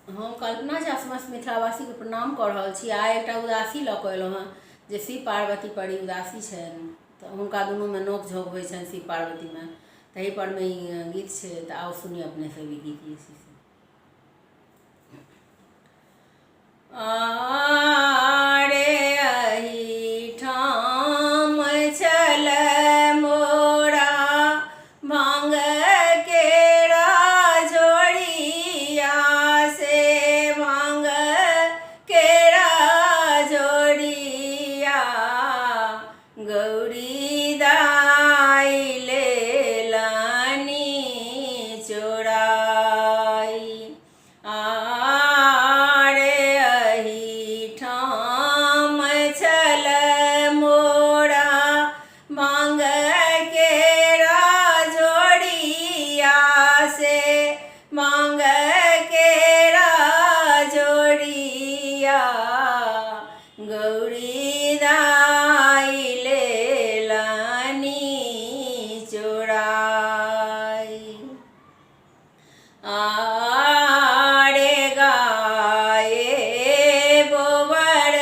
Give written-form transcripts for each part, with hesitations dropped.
हम कल्पना झा समस्त मिथिलावासी के प्रणाम कऽ रहल छी। आइ एकटा उदासी लऽ कऽ एलहुँ हँ जे शिव पार्वती पर ई उदासी छनि, तऽ हुनका दुनूमे नोक झोंक होइ छनि शिव पार्वतीमे, तही परमे ई गीत छै। तऽ आओ सुनिए अपने से भी गीत ये से। आरे अहिठाम छल मोरा भांग केरा झोड़िया से, भांग केरा झोड़िया गौरी दाई लेलनी चोराई। भांग केरा झोड़िया से, भांग केरा झोड़िया गौरी दाई लेलनी चोराई। आरे गाये गोबर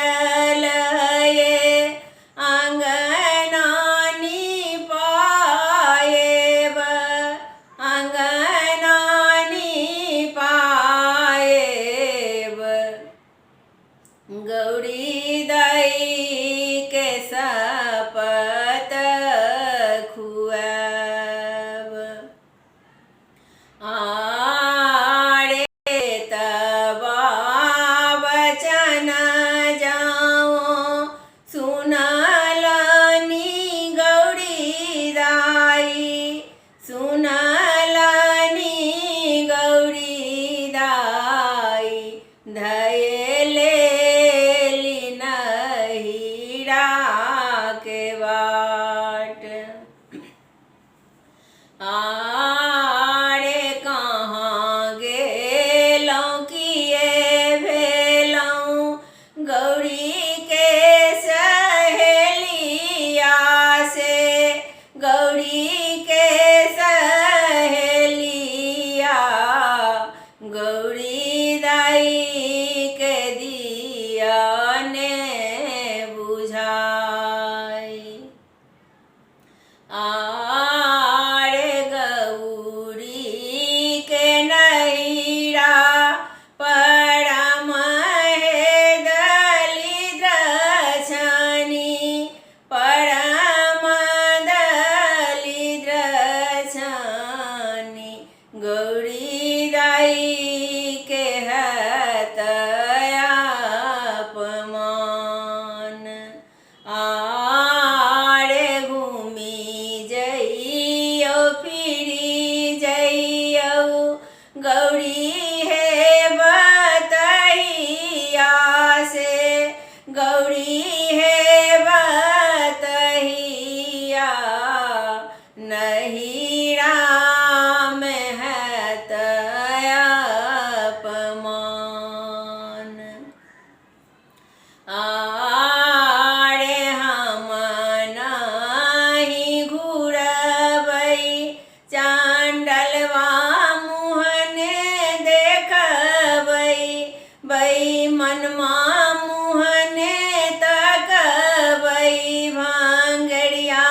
लये अंगनानी पाएब, अंगनानी पाएब गौरी दाई के सपत खुआब। आरे तबा बचन जाओ सुनलनी गौरी दाई, सुनलनी गौरी दाई धये लेली नहिरा के बाट। आरे कहाँ गेलौं किए भेलौं गौरी के सहेलिया से, गौरी के सहेलिया गौरी दाई के दिया ने बुझाई। आरे गौरी के नैरा परम हे दलिद्र छनी, परम दलिद्र छनी गौरी दाई के हत अपमान। आरे घूमी जइयो फिरी जइयो गौरी हे बतहिया से, गौरी हे बतहिया नहिरा में हत अपमान। आरे हम नाही घूरबै चांडलवा मुहने देखबै, बेईमनमा मुहने तकबै, भांगड़िया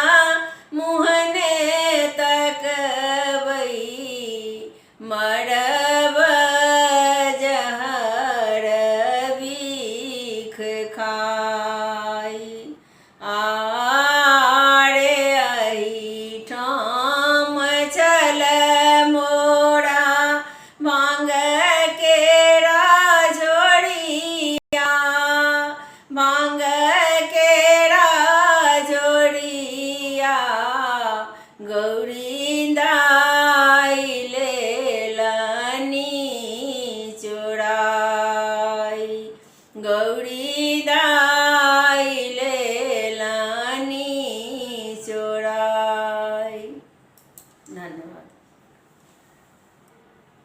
मुहने तकबै मरब जहर बीख खाई। आरे अहिठाम छल मोरा भांग केरा झोड़िया, भांग केरा झोड़िया गौरी दाई लेलनी चोराई, गौरी दाई